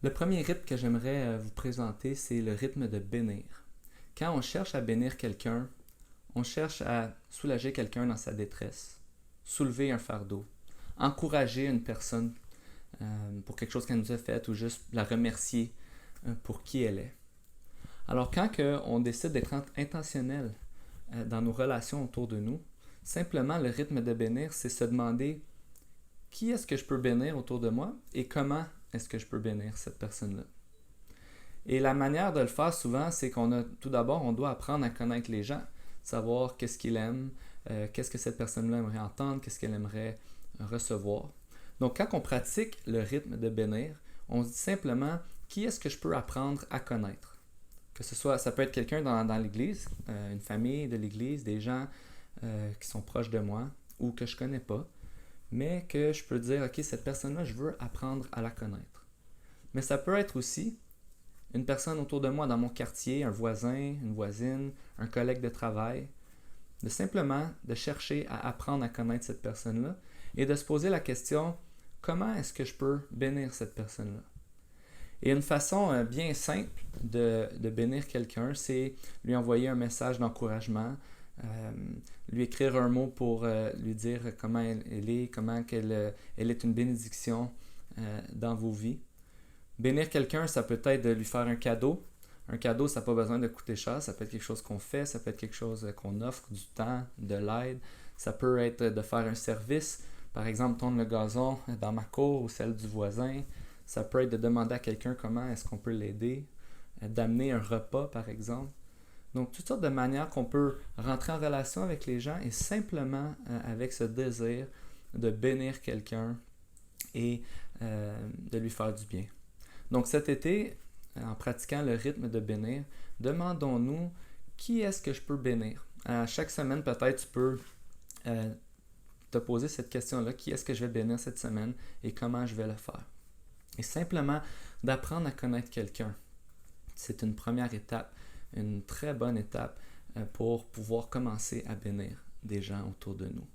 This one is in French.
Le premier rythme que j'aimerais vous présenter, c'est le rythme de bénir. Quand on cherche à bénir quelqu'un, on cherche à soulager quelqu'un dans sa détresse, soulever un fardeau, encourager une personne pour quelque chose qu'elle nous a fait ou juste la remercier pour qui elle est. Alors quand on décide d'être intentionnel dans nos relations autour de nous, simplement le rythme de bénir, c'est se demander qui est-ce que je peux bénir autour de moi et comment est-ce que je peux bénir cette personne-là. Et la manière de le faire souvent, c'est tout d'abord, on doit apprendre à connaître les gens, savoir qu'est-ce qu'ils aiment, qu'est-ce que cette personne-là aimerait entendre, qu'est-ce qu'elle aimerait recevoir. Donc quand on pratique le rythme de bénir, on se dit simplement qui est-ce que je peux apprendre à connaître. Que ce soit, ça peut être quelqu'un dans l'église, une famille de l'église, des gens qui sont proches de moi ou que je ne connais pas, mais que je peux dire, ok, cette personne-là, je veux apprendre à la connaître. Mais ça peut être aussi une personne autour de moi dans mon quartier, un voisin, une voisine, un collègue de travail, de simplement de chercher à apprendre à connaître cette personne-là et de se poser la question, comment est-ce que je peux bénir cette personne-là? Et une façon bien simple de bénir quelqu'un, c'est lui envoyer un message d'encouragement, lui écrire un mot pour lui dire comment elle est, comment elle est une bénédiction dans vos vies. Bénir quelqu'un, ça peut être de lui faire un cadeau. Un cadeau, ça n'a pas besoin de coûter cher, ça peut être quelque chose qu'on fait, ça peut être quelque chose qu'on offre, du temps, de l'aide. Ça peut être de faire un service, par exemple tondre le gazon dans ma cour ou celle du voisin. Ça peut être de demander à quelqu'un comment est-ce qu'on peut l'aider, d'amener un repas par exemple. Donc toutes sortes de manières qu'on peut rentrer en relation avec les gens et simplement avec ce désir de bénir quelqu'un et de lui faire du bien. Donc cet été, en pratiquant le rythme de bénir, demandons-nous qui est-ce que je peux bénir. Chaque semaine, peut-être, tu peux te poser cette question-là, qui est-ce que je vais bénir cette semaine et comment je vais le faire. Et simplement d'apprendre à connaître quelqu'un. C'est une première étape, une très bonne étape pour pouvoir commencer à bénir des gens autour de nous.